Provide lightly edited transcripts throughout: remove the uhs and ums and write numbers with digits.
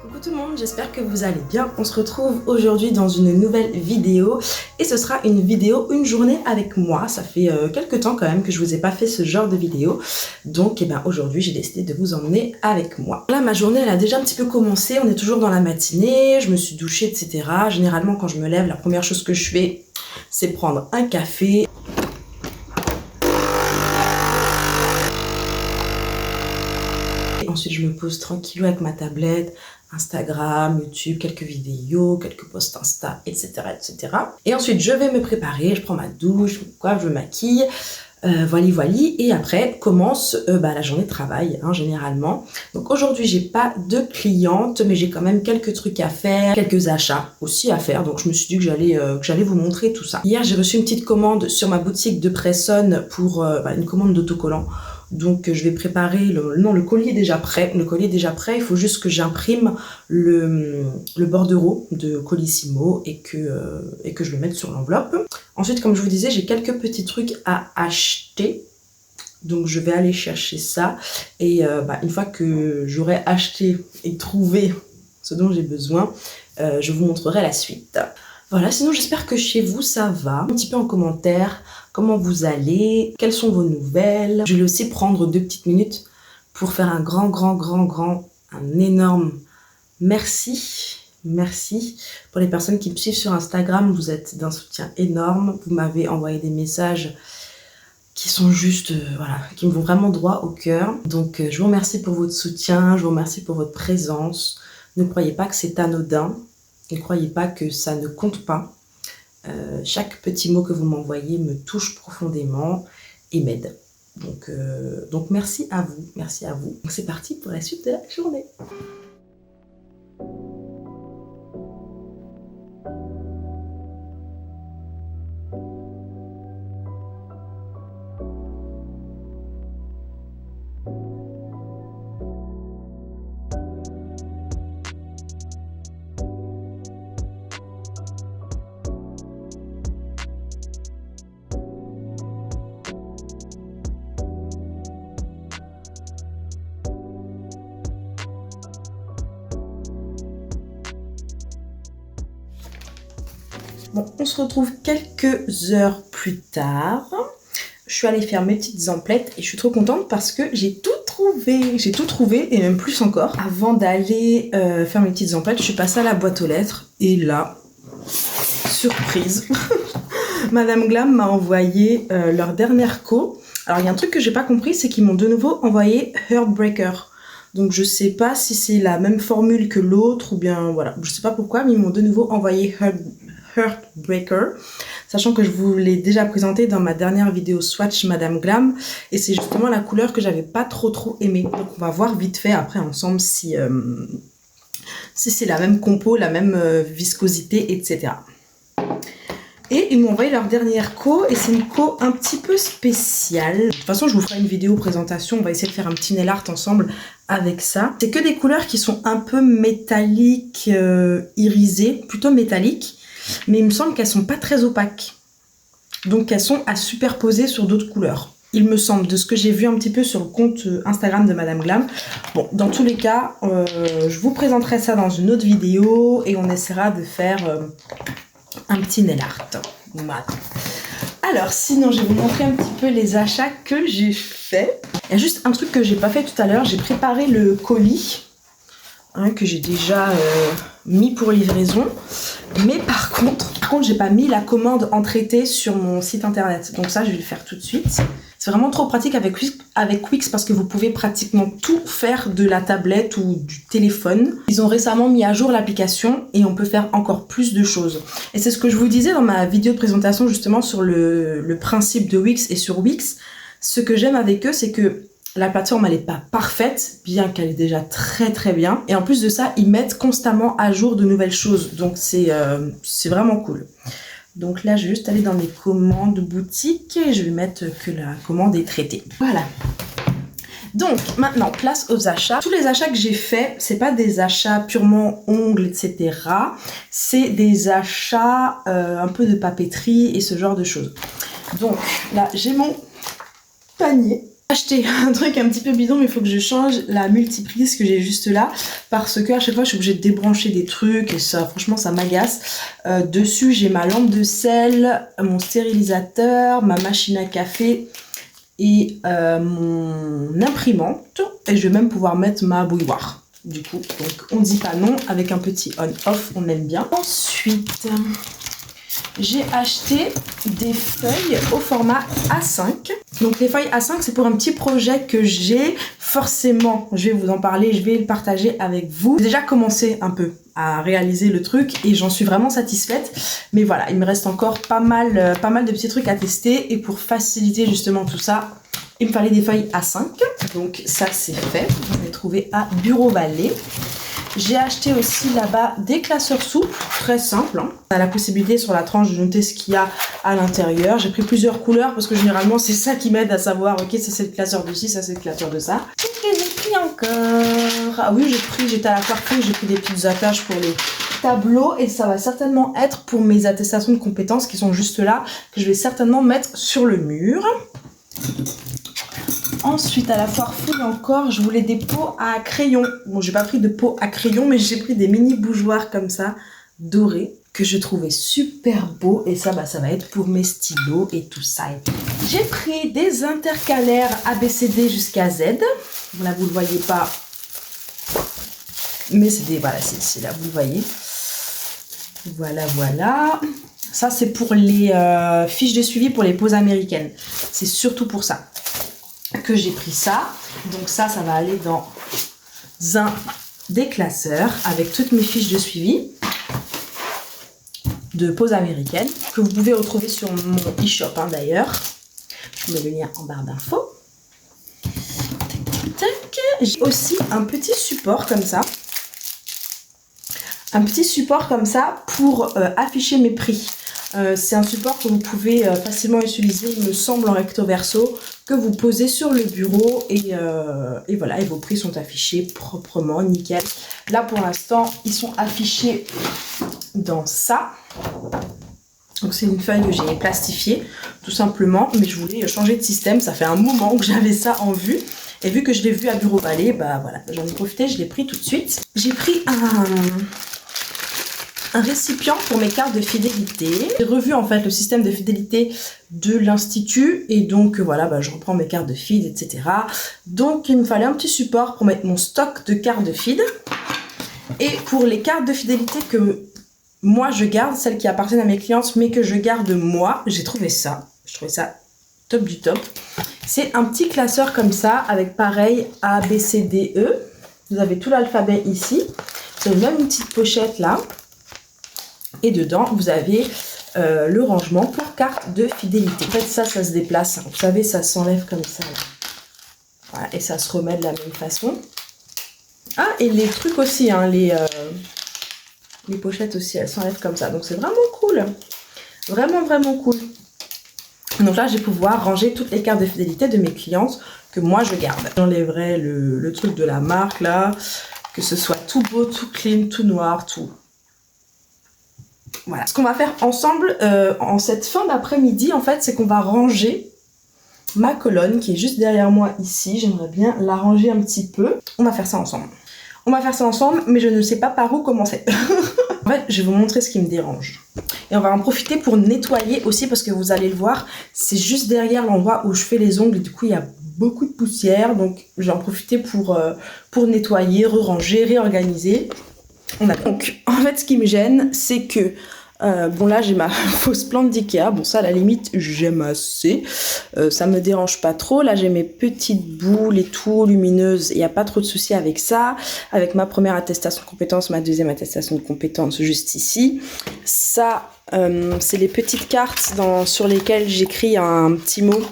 Coucou tout le monde, j'espère que vous allez bien. On se retrouve aujourd'hui dans une nouvelle vidéo et ce sera une vidéo, une journée avec moi. Ça fait quelques temps quand même que je vous ai pas fait ce genre de vidéo. Donc aujourd'hui j'ai décidé de vous emmener avec moi. Là ma journée elle a déjà un petit peu commencé, on est toujours dans la matinée, je me suis douchée etc. Généralement quand je me lève, la première chose que je fais c'est prendre un café. Ensuite, je me pose tranquillou avec ma tablette, Instagram, YouTube, quelques vidéos, quelques posts Insta, etc., etc. Et ensuite, je vais me préparer, je prends ma douche, je me maquille, voilà. Et après, commence la journée de travail, généralement. Donc aujourd'hui, j'ai pas de clientes, mais j'ai quand même quelques trucs à faire, quelques achats aussi à faire. Donc je me suis dit que j'allais vous montrer tout ça. Hier, j'ai reçu une petite commande sur ma boutique de Presson pour une commande d'autocollant. Donc je vais préparer, le colis est déjà prêt. Le colis est déjà prêt, il faut juste que j'imprime le bordereau de Colissimo et que je le mette sur l'enveloppe. Ensuite, comme je vous disais, j'ai quelques petits trucs à acheter. Donc je vais aller chercher ça. Et une fois que j'aurai acheté et trouvé ce dont j'ai besoin, je vous montrerai la suite. Voilà, sinon j'espère que chez vous ça va. Un petit peu en commentaire, comment vous allez, quelles sont vos nouvelles. Je vais aussi prendre 2 petites minutes pour faire un un énorme merci. Merci pour les personnes qui me suivent sur Instagram, vous êtes d'un soutien énorme. Vous m'avez envoyé des messages qui sont juste, qui me vont vraiment droit au cœur. Donc je vous remercie pour votre soutien, je vous remercie pour votre présence. Ne croyez pas que c'est anodin. Ne croyez pas que ça ne compte pas. Chaque petit mot que vous m'envoyez me touche profondément et m'aide. Donc merci à vous, merci à vous. C'est parti pour la suite de la journée. Bon, on se retrouve quelques heures plus tard. Je suis allée faire mes petites emplettes et je suis trop contente parce que j'ai tout trouvé. J'ai tout trouvé et même plus encore. Avant d'aller faire mes petites emplettes, je suis passée à la boîte aux lettres et là, surprise, Madame Glam m'a envoyé leur dernière co. Alors il y a un truc que j'ai pas compris, c'est qu'ils m'ont de nouveau envoyé Heartbreaker. Donc je sais pas si c'est la même formule que l'autre ou bien voilà, je sais pas pourquoi, mais ils m'ont de nouveau envoyé Heartbreaker, sachant que je vous l'ai déjà présenté dans ma dernière vidéo swatch Madame Glam et c'est justement la couleur que j'avais pas trop aimée. Donc on va voir vite fait après ensemble si c'est la même compo, la même viscosité, etc. Et ils m'ont envoyé leur dernière co et c'est une co un petit peu spéciale. De toute façon, je vous ferai une vidéo présentation. On va essayer de faire un petit nail art ensemble avec ça. C'est que des couleurs qui sont un peu métalliques, irisées, plutôt métalliques. Mais il me semble qu'elles sont pas très opaques. Donc elles sont à superposer sur d'autres couleurs. Il me semble, de ce que j'ai vu un petit peu sur le compte Instagram de Madame Glam. Bon, dans tous les cas, je vous présenterai ça dans une autre vidéo et on essaiera de faire un petit nail art. Voilà. Alors, sinon, je vais vous montrer un petit peu les achats que j'ai fait. Il y a juste un truc que j'ai pas fait tout à l'heure. J'ai préparé le colis que j'ai déjà mis pour livraison. Mais par contre, j'ai pas mis la commande en traité sur mon site internet. Donc ça, je vais le faire tout de suite. C'est vraiment trop pratique avec Wix parce que vous pouvez pratiquement tout faire de la tablette ou du téléphone. Ils ont récemment mis à jour l'application et on peut faire encore plus de choses. Et c'est ce que je vous disais dans ma vidéo de présentation justement sur le principe de Wix et sur Wix. Ce que j'aime avec eux, c'est que la plateforme, elle n'est pas parfaite, bien qu'elle est déjà très bien. Et en plus de ça, ils mettent constamment à jour de nouvelles choses. Donc c'est vraiment cool. Donc là, je vais juste aller dans mes commandes boutique et je vais mettre que la commande est traitée. Voilà. Donc maintenant, place aux achats. Tous les achats que j'ai faits, c'est pas des achats purement ongles, etc. C'est des achats un peu de papeterie et ce genre de choses. Donc là, j'ai mon panier. Acheter un truc un petit peu bidon, mais il faut que je change la multiprise que j'ai juste là, parce que à chaque fois je suis obligée de débrancher des trucs et ça, franchement, ça m'agace. Dessus, j'ai ma lampe de sel, mon stérilisateur, ma machine à café et mon imprimante. Et je vais même pouvoir mettre ma bouilloire. Du coup, donc on dit pas non, avec un petit on-off, on aime bien. Ensuite, j'ai acheté des feuilles au format A5. Donc les feuilles A5, c'est pour un petit projet que j'ai. Forcément, je vais vous en parler, je vais le partager avec vous. J'ai déjà commencé un peu à réaliser le truc et j'en suis vraiment satisfaite. Mais voilà, il me reste encore pas mal de petits trucs à tester. Et pour faciliter justement tout ça, il me fallait des feuilles A5. Donc ça, c'est fait. J'en ai trouvé à Bureau Vallée. J'ai acheté aussi là-bas des classeurs souples, très simples. Hein. On a la possibilité sur la tranche de noter ce qu'il y a à l'intérieur. J'ai pris plusieurs couleurs parce que généralement c'est ça qui m'aide à savoir, ok, ça c'est le classeur de ci, ça c'est le classeur de ça. Qu'est-ce que j'ai pris encore? Ah oui, j'étais à la Carrefour, j'ai pris des petites attaches pour les tableaux et ça va certainement être pour mes attestations de compétences qui sont juste là, que je vais certainement mettre sur le mur. Ensuite, à la foire fouille encore, je voulais des pots à crayon. Bon, j'ai pas pris de pots à crayon, mais j'ai pris des mini bougeoirs comme ça, dorés, que je trouvais super beaux. Et ça, ça va être pour mes stylos et tout ça. J'ai pris des intercalaires ABCD jusqu'à Z. Là, vous le voyez pas, mais c'est des... Voilà, c'est là, vous le voyez. Voilà. Ça, c'est pour les fiches de suivi pour les pauses américaines. C'est surtout pour ça que j'ai pris ça. Donc ça va aller dans un déclasseur avec toutes mes fiches de suivi de pause américaine que vous pouvez retrouver sur mon e-shop hein, d'ailleurs. Je mets le lien en barre d'infos. J'ai aussi un petit support comme ça. Un petit support comme ça pour afficher mes prix. C'est un support que vous pouvez facilement utiliser, il me semble, en recto verso, que vous posez sur le bureau et voilà, et vos prix sont affichés proprement, nickel. Là, pour l'instant, ils sont affichés dans ça. Donc, c'est une feuille que j'ai plastifiée, tout simplement, mais je voulais changer de système. Ça fait un moment que j'avais ça en vue. Et vu que je l'ai vu à Bureau Vallée, bah voilà, j'en ai profité, je l'ai pris tout de suite. J'ai pris un récipient pour mes cartes de fidélité. J'ai revu en fait le système de fidélité de l'Institut et donc voilà, je reprends mes cartes de feed, etc. Donc il me fallait un petit support pour mettre mon stock de cartes de feed. Et pour les cartes de fidélité que moi je garde, celles qui appartiennent à mes clientes mais que je garde moi, j'ai trouvé ça. Je trouvais ça top du top. C'est un petit classeur comme ça avec pareil A, B, C, D, E. Vous avez tout l'alphabet ici. C'est même une petite pochette là. Et dedans, vous avez le rangement pour carte de fidélité. En fait, ça se déplace. Vous savez, ça s'enlève comme ça. Là. Voilà, et ça se remet de la même façon. Ah, et les trucs aussi, hein, les pochettes aussi, elles s'enlèvent comme ça. Donc, c'est vraiment cool. Vraiment, vraiment cool. Donc là, je vais pouvoir ranger toutes les cartes de fidélité de mes clientes que moi, je garde. J'enlèverai le truc de la marque, là. Que ce soit tout beau, tout clean, tout noir, tout... Voilà. Ce qu'on va faire ensemble en cette fin d'après-midi, en fait, c'est qu'on va ranger ma colonne qui est juste derrière moi ici. J'aimerais bien la ranger un petit peu. On va faire ça ensemble. Mais je ne sais pas par où commencer. En fait, je vais vous montrer ce qui me dérange. Et on va en profiter pour nettoyer aussi parce que vous allez le voir, c'est juste derrière l'endroit où je fais les ongles et du coup, il y a beaucoup de poussière. Donc, je vais en profiter pour nettoyer, ranger, réorganiser. Donc, en fait, ce qui me gêne, c'est que, bon là, j'ai ma fausse plante d'Ikea. Bon, ça, à la limite, j'aime assez. Ça me dérange pas trop. Là, j'ai mes petites boules et tout, lumineuses. Il n'y a pas trop de soucis avec ça. Avec ma première attestation de compétence, ma deuxième attestation de compétence juste ici. Ça, c'est les petites cartes sur lesquelles j'écris un petit mot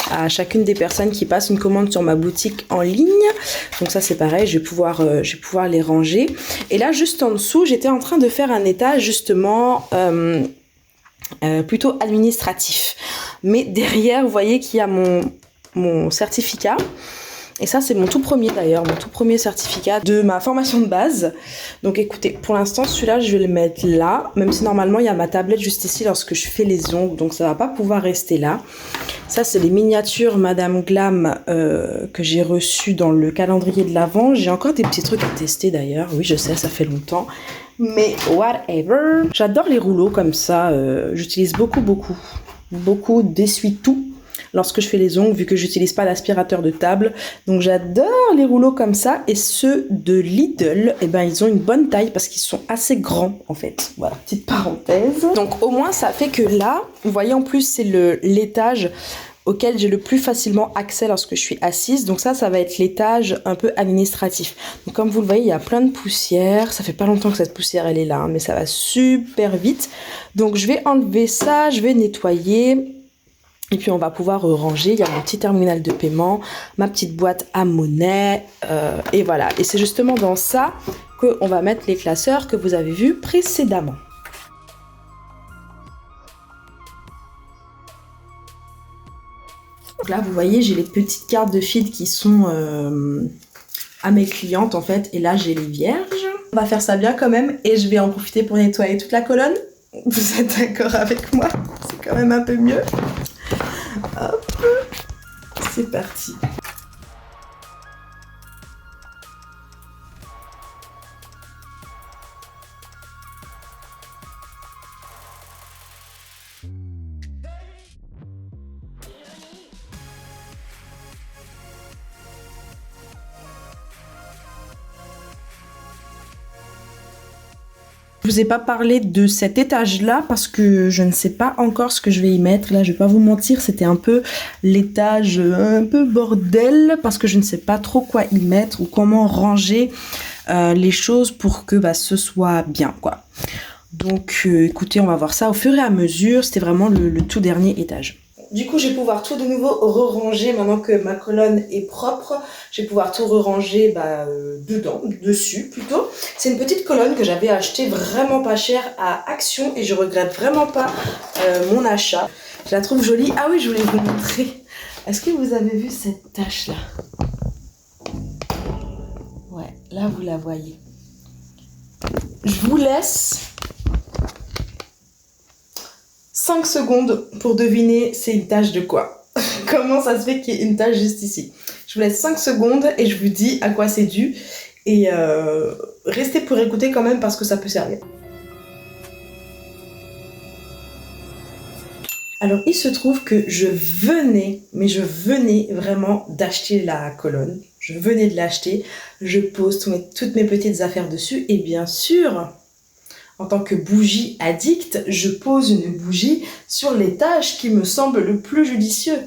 à chacune des personnes qui passent une commande sur ma boutique en ligne. Donc ça c'est pareil, je vais pouvoir les ranger. Et là juste en dessous, j'étais en train de faire un étage justement plutôt administratif. Mais derrière, vous voyez qu'il y a mon certificat. Et ça c'est mon tout premier d'ailleurs, mon tout premier certificat de ma formation de base. Donc écoutez, pour l'instant celui-là je vais le mettre là, même si normalement il y a ma tablette juste ici lorsque je fais les ongles, donc ça va pas pouvoir rester là. Ça c'est les miniatures Madame Glam que j'ai reçues dans le calendrier de l'Avent. J'ai encore des petits trucs à tester d'ailleurs, oui je sais ça fait longtemps. Mais whatever. J'adore les rouleaux comme ça, j'utilise beaucoup d'essuie-tout lorsque je fais les ongles, vu que j'utilise pas d'aspirateur de table. Donc j'adore les rouleaux comme ça. Et ceux de Lidl, eh ben, ils ont une bonne taille parce qu'ils sont assez grands en fait. Voilà, petite parenthèse. Donc au moins ça fait que là, vous voyez en plus c'est l'étage auquel j'ai le plus facilement accès lorsque je suis assise. Donc ça va être l'étage un peu administratif. Donc comme vous le voyez, il y a plein de poussière. Ça fait pas longtemps que cette poussière elle est là, hein, mais ça va super vite. Donc je vais enlever ça, je vais nettoyer. Et puis on va pouvoir ranger, il y a mon petit terminal de paiement, ma petite boîte à monnaie, et voilà. Et c'est justement dans ça qu'on va mettre les classeurs que vous avez vus précédemment. Donc là vous voyez, j'ai les petites cartes de feed qui sont à mes clientes en fait, et là j'ai les vierges. On va faire ça bien quand même, et je vais en profiter pour nettoyer toute la colonne. Vous êtes d'accord avec moi? C'est quand même un peu mieux. Hop, c'est parti. Je vous ai pas parlé de cet étage-là parce que je ne sais pas encore ce que je vais y mettre. Là, je vais pas vous mentir, c'était un peu l'étage un peu bordel parce que je ne sais pas trop quoi y mettre ou comment ranger les choses pour que ce soit bien, quoi. Donc, écoutez, on va voir ça au fur et à mesure. C'était vraiment le tout dernier étage. Du coup, je vais pouvoir tout de nouveau re-ranger maintenant que ma colonne est propre. Je vais pouvoir tout re-ranger dessus plutôt. C'est une petite colonne que j'avais achetée vraiment pas cher à Action et je regrette vraiment pas mon achat. Je la trouve jolie. Ah oui, je voulais vous montrer. Est-ce que vous avez vu cette tache là? Ouais, là vous la voyez. Je vous laisse 5 secondes pour deviner c'est une tache de quoi. Comment ça se fait qu'il y ait une tache juste ici. Je vous laisse 5 secondes et je vous dis à quoi c'est dû. Et restez pour écouter quand même parce que ça peut servir. Alors il se trouve que je venais vraiment d'acheter la colonne. Je venais de l'acheter. Je pose toutes mes petites affaires dessus et bien sûr... En tant que bougie addict, je pose une bougie sur l'étage qui me semble le plus judicieux.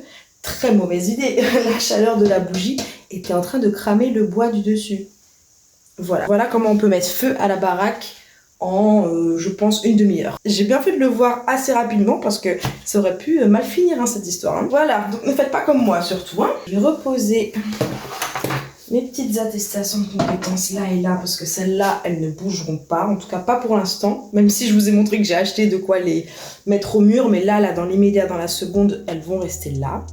Très mauvaise idée. La chaleur de la bougie était en train de cramer le bois du dessus. Voilà comment on peut mettre feu à la baraque en, je pense, une demi-heure. J'ai bien fait de le voir assez rapidement parce que ça aurait pu mal finir cette histoire. Voilà, donc ne faites pas comme moi surtout. Je vais reposer... mes petites attestations de compétences là et là, parce que celles-là, elles ne bougeront pas, en tout cas pas pour l'instant, même si je vous ai montré que j'ai acheté de quoi les mettre au mur, mais là dans l'immédiat, dans la seconde, elles vont rester là.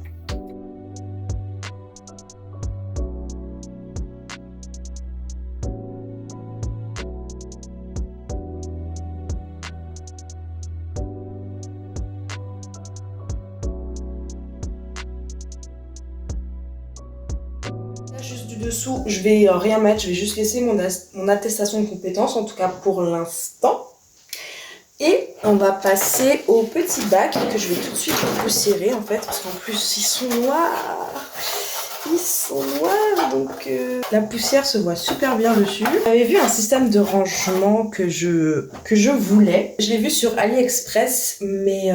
Juste du dessous, je vais rien mettre, je vais juste laisser mon attestation de compétences, en tout cas pour l'instant. Et on va passer au petit bac que je vais tout de suite poussiérer en fait, parce qu'en plus ils sont noirs. Ils sont noirs, donc la poussière se voit super bien dessus. J'avais vu un système de rangement que je voulais. Je l'ai vu sur AliExpress, mais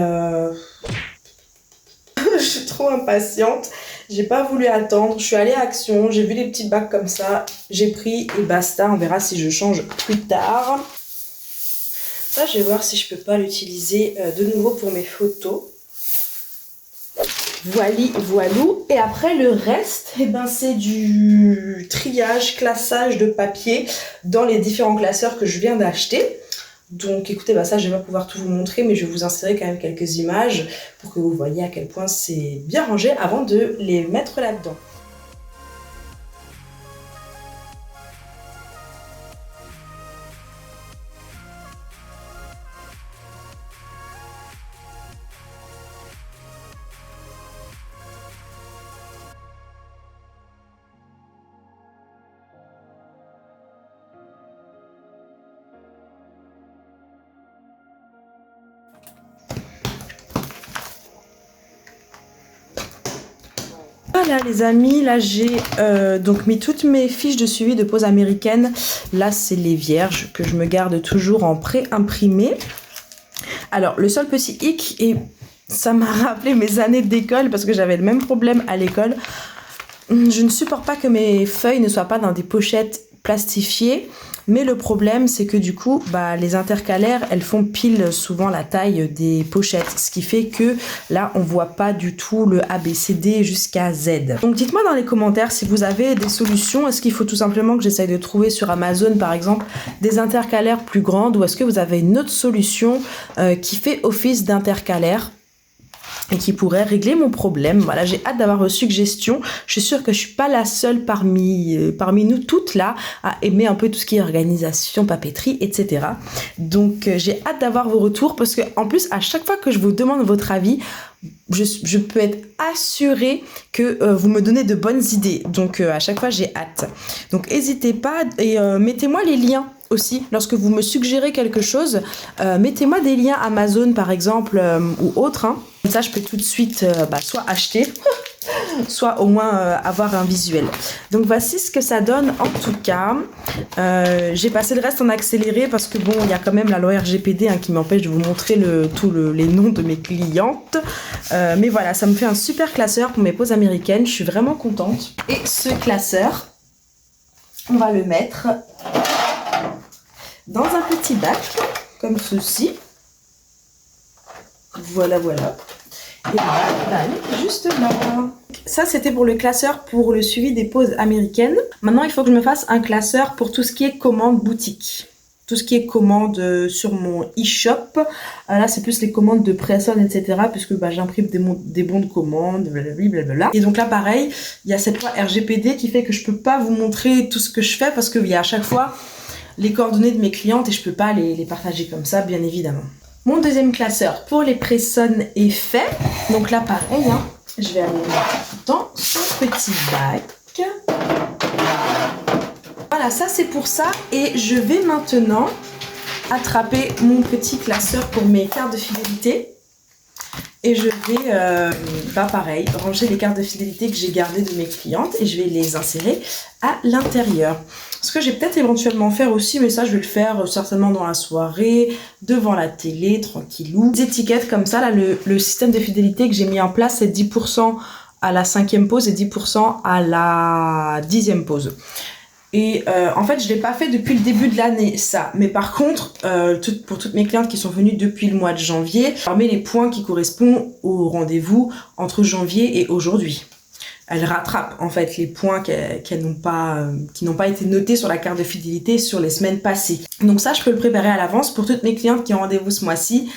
je suis trop impatiente. J'ai pas voulu attendre, je suis allée à Action, j'ai vu les petits bacs comme ça, j'ai pris et basta, on verra si je change plus tard. Ça, je vais voir si je peux pas l'utiliser de nouveau pour mes photos. Voilou. Et après le reste, c'est du triage, classage de papier dans les différents classeurs que je viens d'acheter. Donc écoutez, ça je vais pas pouvoir tout vous montrer, mais je vais vous insérer quand même quelques images pour que vous voyez à quel point c'est bien rangé avant de les mettre là-dedans. Voilà les amis, là j'ai donc mis toutes mes fiches de suivi de pause américaine. Là c'est les vierges que je me garde toujours en pré-imprimé. Alors le seul petit hic, et ça m'a rappelé mes années d'école parce que j'avais le même problème à l'école. Je ne supporte pas que mes feuilles ne soient pas dans des pochettes plastifiées. Mais le problème, c'est que du coup, les intercalaires, elles font pile souvent la taille des pochettes. Ce qui fait que là, on voit pas du tout le A, B, C, D jusqu'à Z. Donc dites-moi dans les commentaires si vous avez des solutions. Est-ce qu'il faut tout simplement que j'essaye de trouver sur Amazon, par exemple, des intercalaires plus grandes? Ou est-ce que vous avez une autre solution qui fait office d'intercalaire et qui pourrait régler mon problème? Voilà, j'ai hâte d'avoir vos suggestions. Je suis sûre que je suis pas la seule parmi nous toutes là à aimer un peu tout ce qui est organisation, papeterie, etc. Donc j'ai hâte d'avoir vos retours parce que en plus à chaque fois que je vous demande votre avis, je peux être assurée que vous me donnez de bonnes idées. Donc à chaque fois j'ai hâte. Donc n'hésitez pas et mettez-moi les liens aussi, lorsque vous me suggérez quelque chose, mettez-moi des liens Amazon par exemple ou autre. Comme ça, je peux tout de suite soit acheter, soit au moins avoir un visuel. Donc voici ce que ça donne en tout cas. J'ai passé le reste en accéléré parce que bon, il y a quand même la loi RGPD qui m'empêche de vous montrer les noms de mes clientes. Mais voilà, ça me fait un super classeur pour mes pauses américaines. Je suis vraiment contente. Et ce classeur, on va le mettre dans un petit bac, comme ceci. Voilà. Et là, il va aller juste là. Ça, c'était pour le classeur pour le suivi des pauses américaines. Maintenant, il faut que je me fasse un classeur pour tout ce qui est commande boutique. Tout ce qui est commande sur mon e-shop. Là, c'est plus les commandes de personnes, etc. Puisque j'imprime des bons de commande, blablabla. Et donc là, pareil, il y a cette loi RGPD qui fait que je peux pas vous montrer tout ce que je fais parce qu'il y a à chaque fois les coordonnées de mes clientes et je peux pas les partager comme ça, bien évidemment. Mon deuxième classeur pour les pressonnes est fait. Donc là, pareil, je vais aller dans son petit bac. Voilà, ça c'est pour ça. Et je vais maintenant attraper mon petit classeur pour mes cartes de fidélité. Et je vais, pareil, ranger les cartes de fidélité que j'ai gardées de mes clientes et je vais les insérer à l'intérieur. Ce que j'ai peut-être éventuellement faire aussi, mais ça je vais le faire certainement dans la soirée, devant la télé, tranquillou. Des étiquettes comme ça, là, le système de fidélité que j'ai mis en place, c'est 10% à la 5e pause et 10% à la 10e pause. Et en fait, je ne l'ai pas fait depuis le début de l'année, ça. Mais par contre, pour toutes mes clientes qui sont venues depuis le mois de janvier, parmi les points qui correspondent au rendez-vous entre janvier et aujourd'hui. Elles rattrapent en fait les points qui n'ont pas été notés sur la carte de fidélité sur les semaines passées. Donc ça, je peux le préparer à l'avance pour toutes mes clientes qui ont rendez-vous ce mois-ci,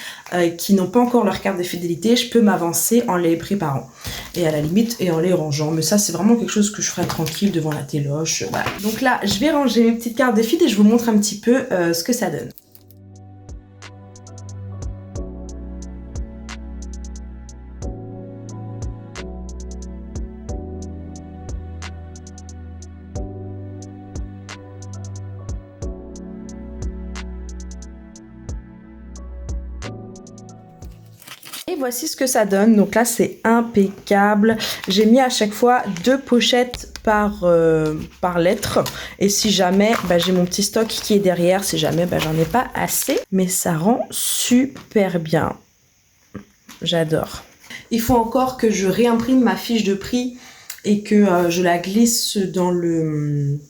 qui n'ont pas encore leur carte de fidélité. Je peux m'avancer en les préparant et à la limite et en les rangeant. Mais ça, c'est vraiment quelque chose que je ferai tranquille devant la téloche. Voilà. Donc là, je vais ranger mes petites cartes de fid et je vous montre un petit peu ce que ça donne. Et voici ce que ça donne. Donc là, c'est impeccable. J'ai mis à chaque fois 2 pochettes par lettre. Et si jamais, j'ai mon petit stock qui est derrière. Si jamais, j'en ai pas assez. Mais ça rend super bien. J'adore. Il faut encore que je réimprime ma fiche de prix et que je la glisse dans le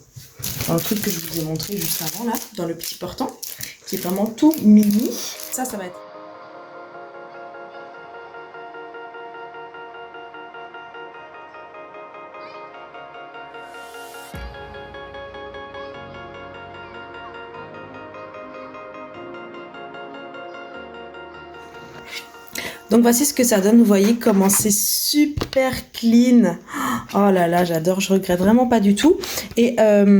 truc que je vous ai montré juste avant, là, dans le petit portant, qui est vraiment tout mini. Ça va être... Donc voici ce que ça donne, vous voyez comment c'est super clean. Oh là là, j'adore, je regrette vraiment pas du tout. Et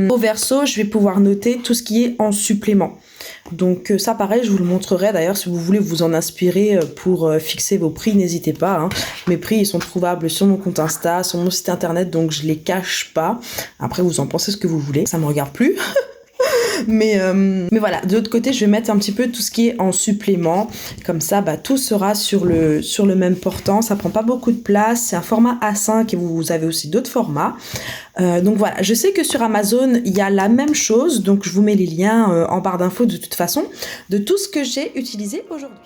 au verso, je vais pouvoir noter tout ce qui est en supplément. Donc ça pareil, je vous le montrerai d'ailleurs si vous voulez vous en inspirer pour fixer vos prix, n'hésitez pas. Mes prix ils sont trouvables sur mon compte Insta, sur mon site internet, donc je les cache pas. Après vous en pensez ce que vous voulez, ça me regarde plus. Mais voilà, de l'autre côté, je vais mettre un petit peu tout ce qui est en supplément. Comme ça, tout sera sur le même portant. Ça prend pas beaucoup de place. C'est un format A5 et vous avez aussi d'autres formats. Donc voilà, je sais que sur Amazon, il y a la même chose. Donc je vous mets les liens en barre d'infos de toute façon de tout ce que j'ai utilisé aujourd'hui.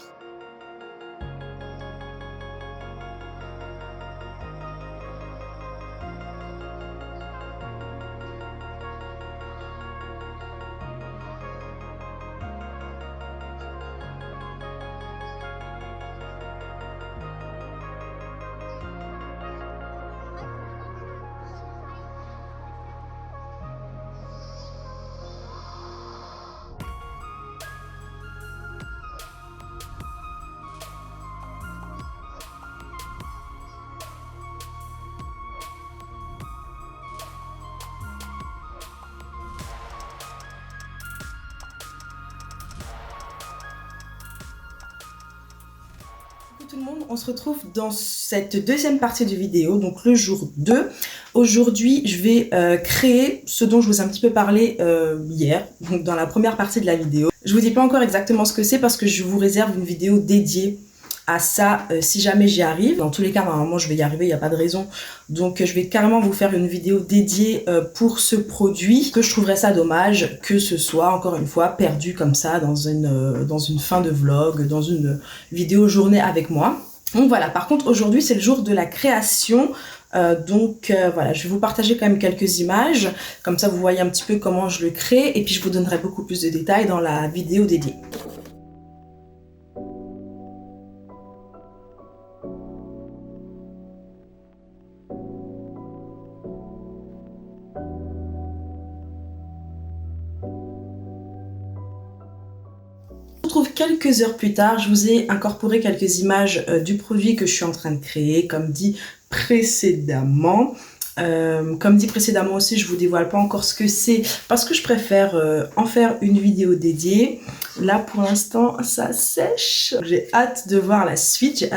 Tout le monde, on se retrouve dans cette deuxième partie de vidéo, donc le jour 2. Aujourd'hui, je vais créer ce dont je vous ai un petit peu parlé hier, donc dans la première partie de la vidéo. Je vous dis pas encore exactement ce que c'est parce que je vous réserve une vidéo dédiée à ça si jamais j'y arrive. Dans tous les cas, normalement, je vais y arriver, il n'y a pas de raison. Donc, je vais carrément vous faire une vidéo dédiée pour ce produit, que je trouverais ça dommage que ce soit, encore une fois, perdu comme ça dans une fin de vlog, dans une vidéo journée avec moi. Donc voilà, par contre, aujourd'hui, c'est le jour de la création. Voilà, je vais vous partager quand même quelques images. Comme ça, vous voyez un petit peu comment je le crée. Et puis, je vous donnerai beaucoup plus de détails dans la vidéo dédiée. On se retrouve quelques heures plus tard, je vous ai incorporé quelques images du produit que je suis en train de créer, comme dit précédemment. Aussi, je vous dévoile pas encore ce que c'est parce que je préfère en faire une vidéo dédiée. Là, pour l'instant, ça sèche. J'ai hâte de voir la suite,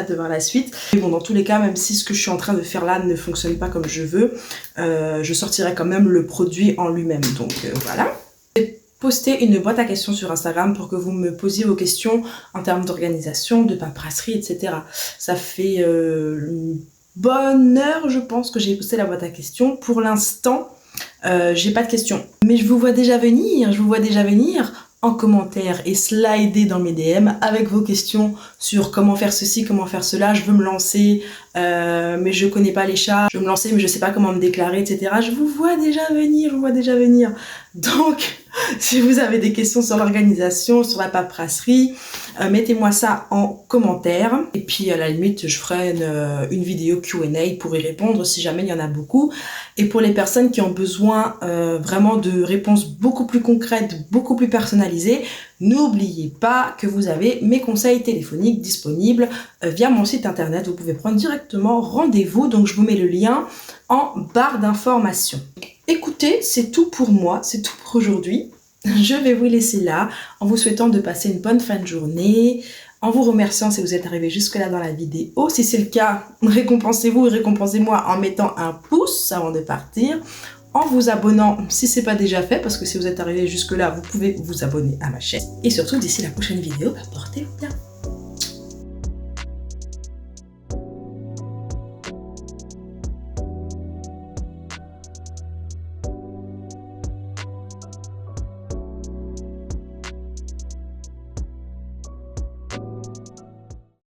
Mais bon, dans tous les cas, même si ce que je suis en train de faire là ne fonctionne pas comme je veux, je sortirai quand même le produit en lui-même. Donc voilà. Poster une boîte à questions sur Instagram pour que vous me posiez vos questions en termes d'organisation, de paperasserie, etc. Ça fait une bonne heure, je pense, que j'ai posté la boîte à questions. Pour l'instant, j'ai pas de questions. Mais je vous vois déjà venir en commentaire et slider dans mes DM avec vos questions sur comment faire ceci, comment faire cela. Je veux me lancer, mais je connais pas les chats. Je veux me lancer, mais je sais pas comment me déclarer, etc. Je vous vois déjà venir. Donc, si vous avez des questions sur l'organisation, sur la paperasserie, mettez-moi ça en commentaire. Et puis, à la limite, je ferai une vidéo Q&A pour y répondre si jamais il y en a beaucoup. Et pour les personnes qui ont besoin vraiment de réponses beaucoup plus concrètes, beaucoup plus personnalisées, n'oubliez pas que vous avez mes conseils téléphoniques disponibles via mon site internet. Vous pouvez prendre directement rendez-vous. Donc, je vous mets le lien en barre d'informations. Écoutez, c'est tout pour moi, c'est tout pour aujourd'hui. Je vais vous laisser là en vous souhaitant de passer une bonne fin de journée, en vous remerciant si vous êtes arrivé jusque-là dans la vidéo. Si c'est le cas, récompensez-vous et récompensez-moi en mettant un pouce avant de partir, en vous abonnant si c'est pas déjà fait, parce que si vous êtes arrivé jusque-là, vous pouvez vous abonner à ma chaîne. Et surtout, d'ici la prochaine vidéo, portez-vous bien.